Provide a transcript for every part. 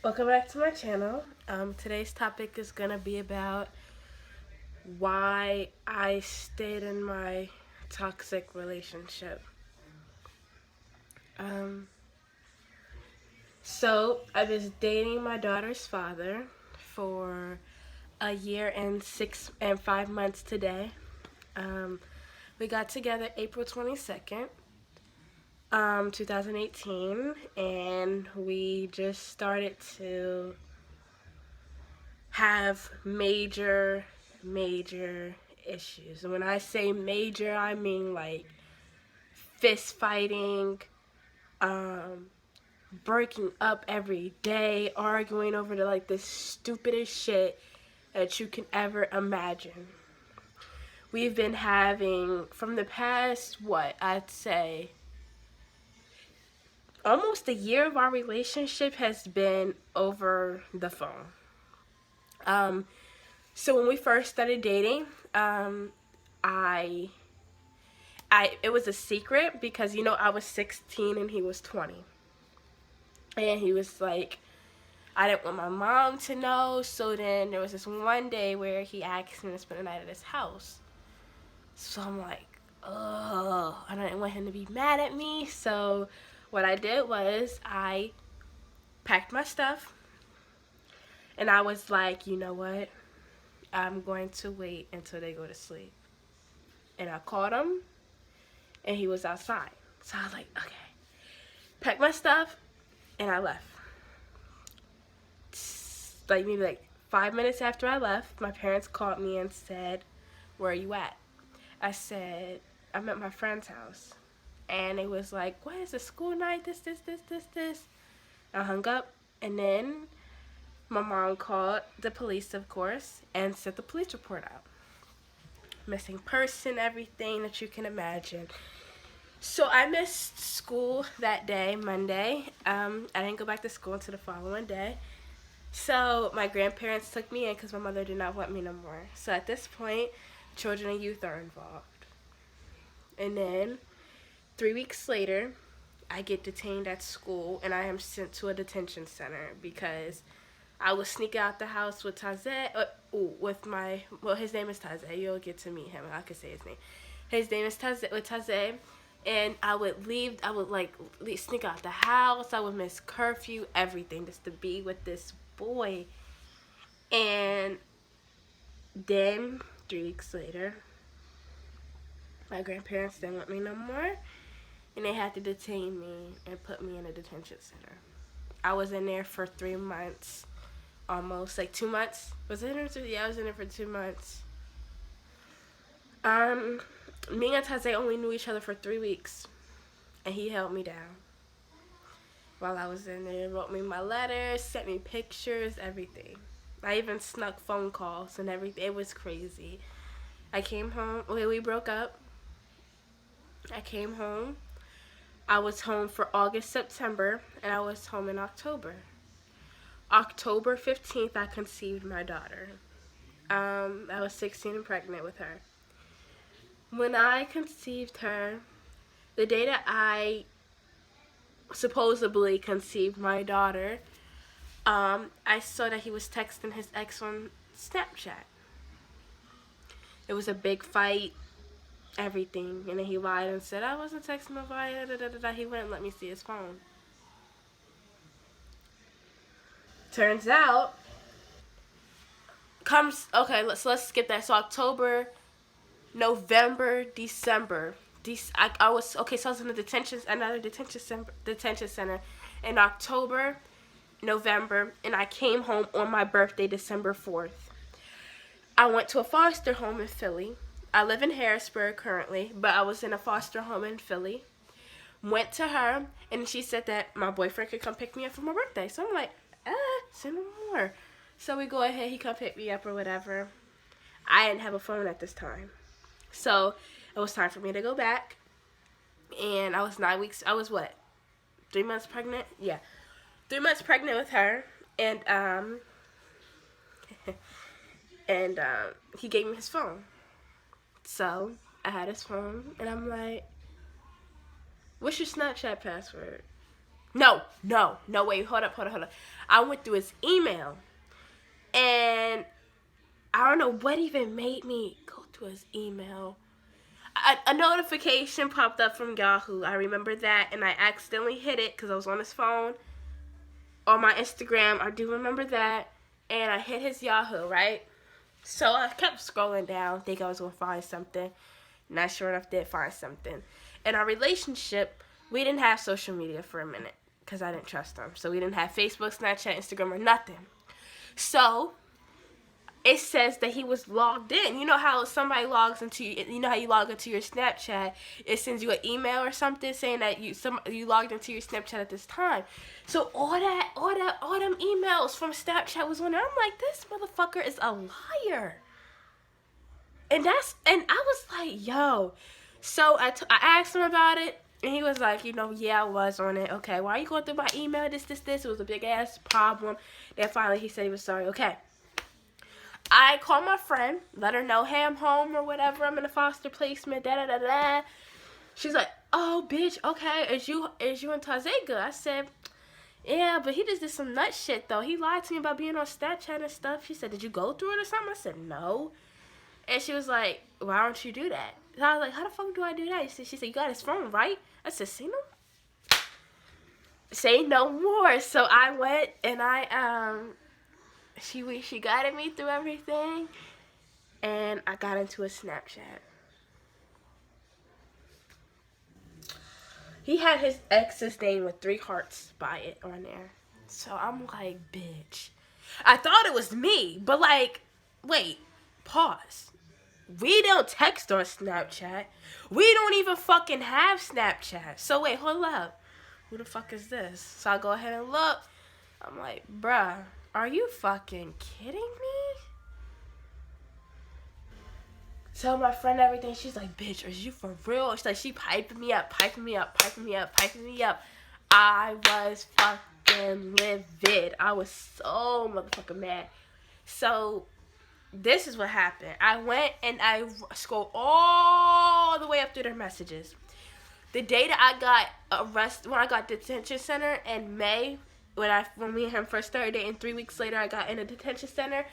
Welcome back to my channel. Today's topic is gonna be about why I stayed in my toxic relationship. Um, I was dating my daughter's father for a year and 5 months today. Um, we got together April 22nd, 2018, and we just started to have major issues. And when I say major, I mean like fist fighting, um, breaking up every day, arguing over the stupidest shit that you can ever imagine. We've been having from the past I'd say almost a year of our relationship has been over the phone. Um, so when we first started dating, I it was a secret because I was 16 and he was 20. And he was like, I didn't want my mom to know. So then there was this one day where he asked me to spend the night at his house. So I'm like, oh, I didn't want him to be mad at me. So what I did was I packed my stuff and I was like, you know what? I'm going to wait until they go to sleep. And I called him and he was outside. So I was like, okay. Packed my stuff and I left. Like maybe like 5 minutes after I left, my parents called me and said, "Where are you at?" I said, "I'm at my friend's house." And it was like, "What is a school night? This." I hung up, and then my mom called the police, of course, and sent the police report out. Missing person, everything that you can imagine. So I missed school that day, Monday. I didn't go back to school until the following day. So my grandparents took me in because my mother did not want me no more. So at this point, children and youth are involved. And then 3 weeks later, I get detained at school and I am sent to a detention center because I was sneaking out the house with Taze, his name is Taze. You'll get to meet him. I could say his name. His name is Taze. And I would sneak out the house. I would miss curfew, everything, just to be with this boy. And then 3 weeks later, my grandparents didn't want me no more, and they had to detain me and put me in a detention center. I was in there for 3 months, almost like 2 months. Was it in there? Yeah, I was in there for 2 months. Um, Me and Taze only knew each other for 3 weeks, and he held me down while I was in there. Wrote me my letters, sent me pictures, everything. I even snuck phone calls and everything. It was crazy. I came home. Okay, we broke up. I came home. I was home for August, September, and I was home in October. October 15th, I conceived my daughter. I was 16 and pregnant with her. When I conceived her, the day that I supposedly conceived my daughter, I saw that he was texting his ex on Snapchat. It was a big fight, everything, and then he lied and said I wasn't texting nobody. He wouldn't let me see his phone. Turns out, comes okay. Let's skip that. So October, November, December. I was okay. So I was in another detention center in October, November, and I came home on my birthday, December 4th. I went to a foster home in Philly. I live in Harrisburg currently, but I was in a foster home in Philly. Went to her, and she said that my boyfriend could come pick me up for my birthday. So I'm like, say no more. So we go ahead, he come pick me up or whatever. I didn't have a phone at this time. So it was time for me to go back. And I was 9 weeks, I was what? 3 months pregnant? Yeah. 3 months pregnant with her. And, he gave me his phone. So I had his phone, and I'm like, what's your Snapchat password? No, wait, hold up. I went through his email, and I don't know what even made me go to his email. A notification popped up from Yahoo. I remember that, and I accidentally hit it because I was on his phone. On my Instagram, I do remember that, and I hit his Yahoo, right? So I kept scrolling down, think I was going to find something. And I sure enough did find something. In our relationship, we didn't have social media for a minute because I didn't trust him. So we didn't have Facebook, Snapchat, Instagram, or nothing. So it says that he was logged in. You know how somebody logs into, you know how you log into your Snapchat, it sends you an email or something saying that you logged into your Snapchat at this time. So all them emails from Snapchat was on there. I'm like, this motherfucker is a liar. And I was like, yo. So I asked him about it, and he was like, yeah, I was on it. Okay, why are you going through my email? This. It was a big ass problem. Then finally he said he was sorry. Okay. I called my friend, let her know, hey, I'm home or whatever. I'm in a foster placement, da-da-da-da. She's like, oh, bitch, okay, is you in Tazega? I said, yeah, but he just did some nut shit, though. He lied to me about being on Snapchat and stuff. She said, did you go through it or something? I said, no. And she was like, why don't you do that? And I was like, how the fuck do I do that? She said, you got his phone, right? I said, see no? Say no more. So I went and she guided me through everything, and I got into a Snapchat. He had his ex's name with 3 hearts by it on there. So I'm like, bitch. I thought it was me, but like, wait, pause. We don't text on Snapchat. We don't even fucking have Snapchat. So wait, hold up. Who the fuck is this? So I go ahead and look. I'm like, bruh. Are you fucking kidding me? Tell my friend everything. She's like, bitch, are you for real? She's like, she piping me up. I was fucking livid. I was so motherfucking mad. So, this is what happened. I went and I scrolled all the way up through their messages. The day that I got arrested, when I got detention center in May, when me and him first started dating, 3 weeks later I got in a detention center.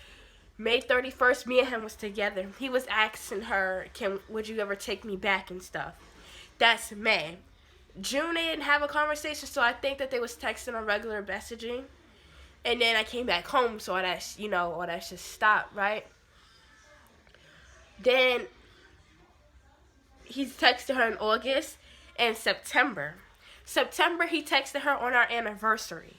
May 31st, me and him was together. He was asking her, would you ever take me back and stuff. That's May. June, they didn't have a conversation, so I think that they was texting on regular messaging. And then I came back home, so all that just stopped, right? Then he's texted her in August and September. September, he texted her on our anniversary.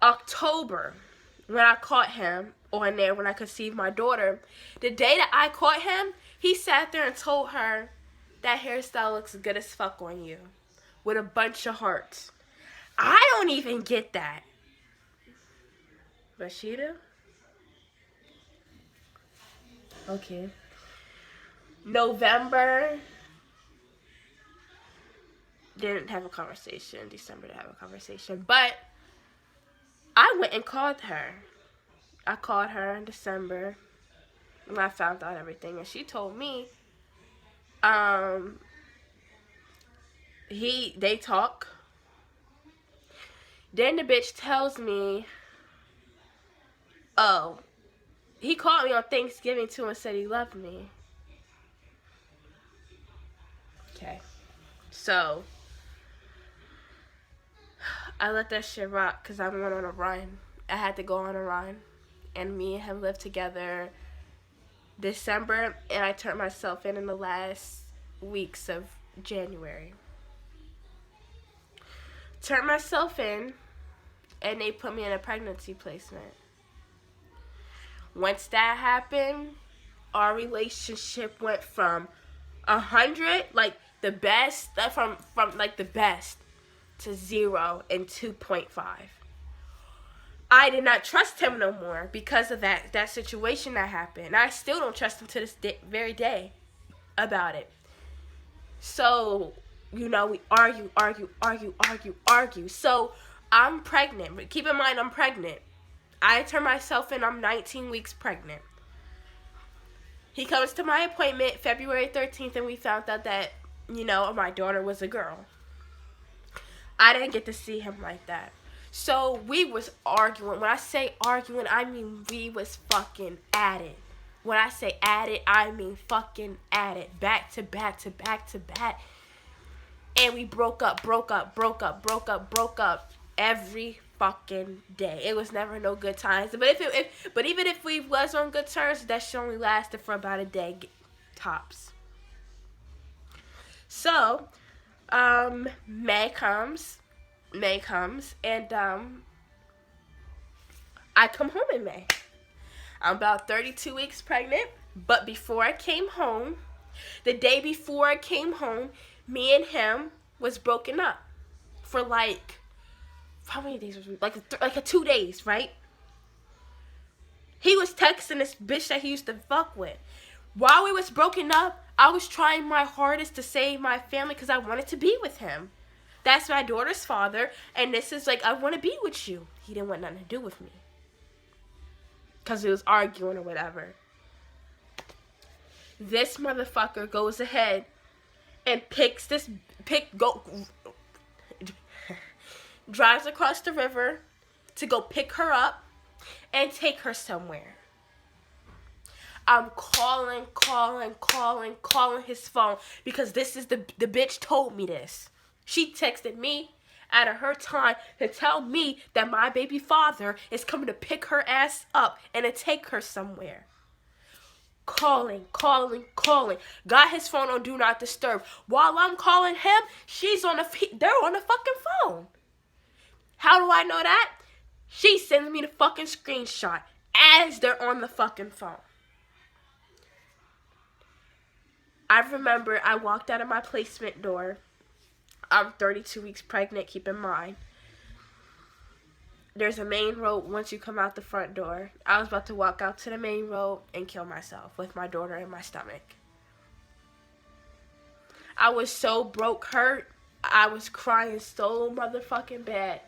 October, when I caught him on there, when I conceived my daughter, the day that I caught him, he sat there and told her, that hairstyle looks good as fuck on you, with a bunch of hearts. I don't even get that. Rashida? Okay. November, didn't have a conversation. December, to have a conversation. But I went and called her. I called her in December, and I found out everything. And she told me, they talk. Then the bitch tells me, oh, he called me on Thanksgiving too and said he loved me. Okay. So, I let that shit rock because I went on a run. I had to go on a run. And me and him lived together December, and I turned myself in the last weeks of January. Turned myself in, and they put me in a pregnancy placement. Once that happened, our relationship went from 100, like the best, from like the best, to 0 and 2.5. I did not trust him no more because of that situation that happened. I still don't trust him to this very day about it. So, we argue. So, I'm pregnant. Keep in mind, I'm pregnant. I turned myself in. I'm 19 weeks pregnant. He comes to my appointment February 13th, and we found out that, my daughter was a girl. I didn't get to see him like that. So we was arguing. When I say arguing, I mean we was fucking at it. When I say at it, I mean fucking at it. Back to back to back to back. And we broke up every fucking day. It was never no good times. But even if we was on good terms, that shit only lasted for about a day tops. So, May comes, and I come home in May. I'm about 32 weeks pregnant, but before I came home, the day before I came home, me and him was broken up for how many days was we? Like 2 days, right? He was texting this bitch that he used to fuck with. While we was broken up, I was trying my hardest to save my family because I wanted to be with him. That's my daughter's father, and this is I want to be with you. He didn't want nothing to do with me because he was arguing or whatever. This motherfucker goes ahead and drives across the river to go pick her up and take her somewhere. I'm calling his phone because this is the bitch told me this. She texted me out of her time to tell me that my baby father is coming to pick her ass up and to take her somewhere. Calling. Got his phone on Do Not Disturb. While I'm calling him, they're on the fucking phone. How do I know that? She sends me the fucking screenshot as they're on the fucking phone. I remember I walked out of my placement door. I'm 32 weeks pregnant, keep in mind. There's a main road once you come out the front door. I was about to walk out to the main road and kill myself with my daughter in my stomach. I was so broke, hurt. I was crying so motherfucking bad.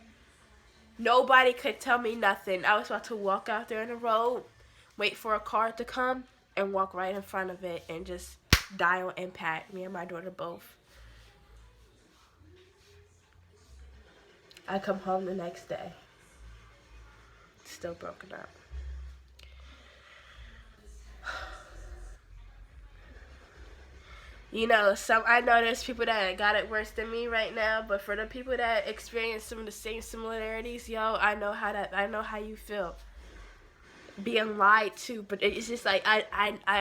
Nobody could tell me nothing. I was about to walk out there in the road, wait for a car to come, and walk right in front of it and just die on impact, me and my daughter both. I come home the next day. Still broken up. I know there's people that got it worse than me right now, but for the people that experience some of the same similarities, I know how you feel. Being lied to, but it's just I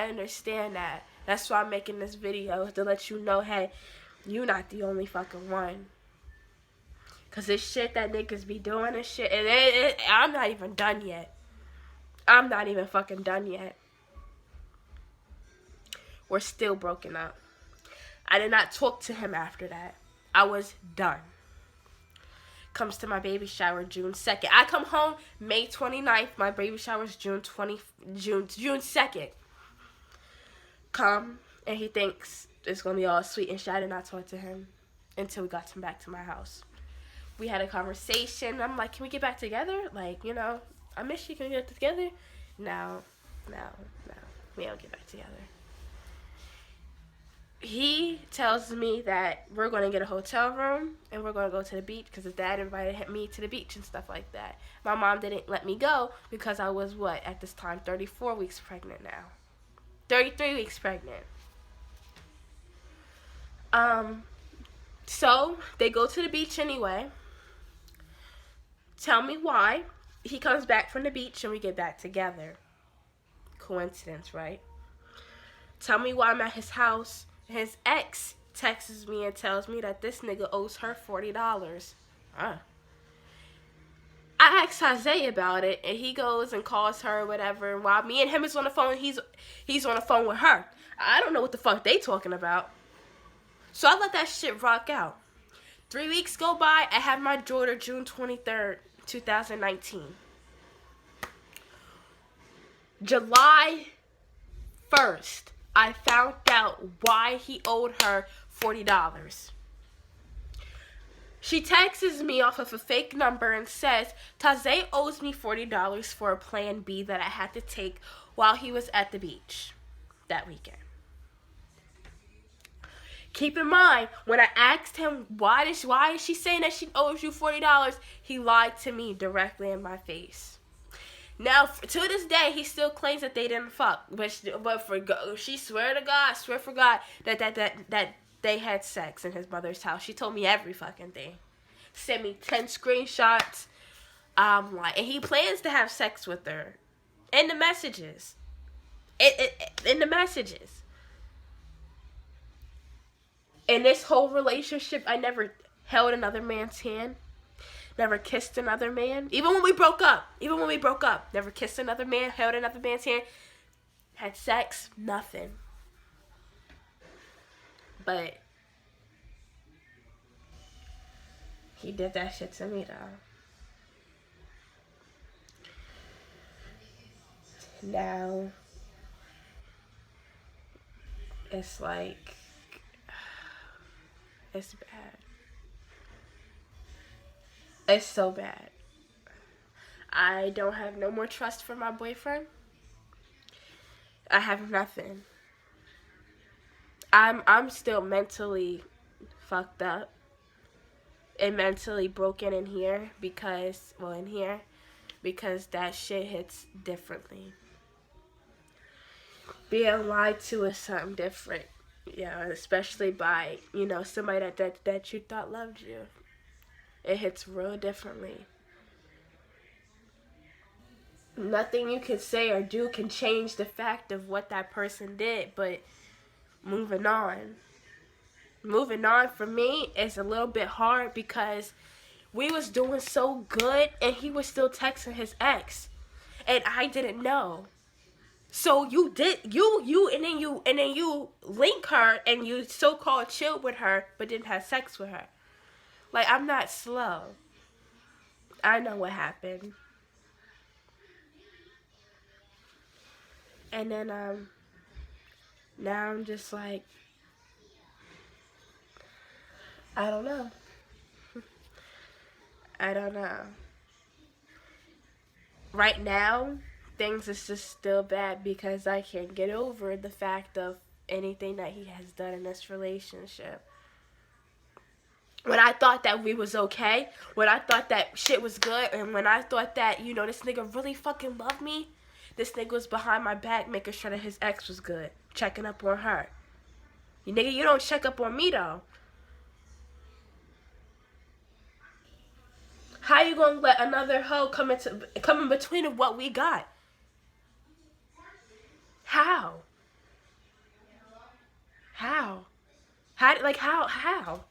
understand that. That's why I'm making this video, to let you know, hey, you're not the only fucking one. Cause this shit that niggas be doing and shit, and I'm not even done yet. I'm not even fucking done yet. We're still broken up. I did not talk to him after that. I was done. Comes to my baby shower June 2nd. I come home May 29th. My baby shower is June 2nd. Come, and he thinks it's going to be all sweet and shit. I did not talk to him until we got him back to my house. We had a conversation. I'm like, can we get back together? I miss you. Can we get together? No. We don't get back together. He tells me that we're going to get a hotel room and we're going to go to the beach because his dad invited me to the beach and stuff like that. My mom didn't let me go because I was, at this time, 34 weeks pregnant now. 33 weeks pregnant. So they go to the beach anyway. Tell me why. He comes back from the beach and we get back together. Coincidence, right? Tell me why I'm at his house. His ex texts me and tells me that this nigga owes her $40. I asked Isaiah about it, and he goes and calls her or whatever. While me and him is on the phone, he's on the phone with her. I don't know what the fuck they talking about. So I let that shit rock out. 3 weeks go by. I have my daughter June 23rd, 2019. July 1st, I found out why he owed her $40. She texts me off of a fake number and says, Taze owes me $40 for a plan B that I had to take while he was at the beach. that weekend. Keep in mind, when I asked him why is she saying that she owes you $40, he lied to me directly in my face. Now, to this day, he still claims that they didn't fuck, but she swear to God, swear for God that they had sex in his mother's house. She told me every fucking thing. Sent me 10 screenshots. And he plans to have sex with her. In the messages. In the messages. In this whole relationship, I never held another man's hand. Never kissed another man. Even when we broke up. Never kissed another man, held another man's hand. Had sex. Nothing. But he did that shit to me, though. Now, it's like, it's bad. It's so bad. I don't have no more trust for my boyfriend. I have nothing. I'm still mentally fucked up and mentally broken in here because that shit hits differently. Being lied to is something different. Yeah, especially by, somebody that you thought loved you. It hits real differently. Nothing you can say or do can change the fact of what that person did, but moving on. Moving on for me is a little bit hard because we was doing so good and he was still texting his ex. And I didn't know. So you link her and you so-called chilled with her but didn't have sex with her. Like, I'm not slow. I know what happened. And then now I'm just like, I don't know. I don't know. Right now, things is just still bad because I can't get over the fact of anything that he has done in this relationship. When I thought that we was okay, when I thought that shit was good, and when I thought that, this nigga really fucking loved me, this nigga was behind my back making sure that his ex was good, checking up on her. You nigga, you don't check up on me, though. How you gonna let another hoe come in between of what we got? How? How? How?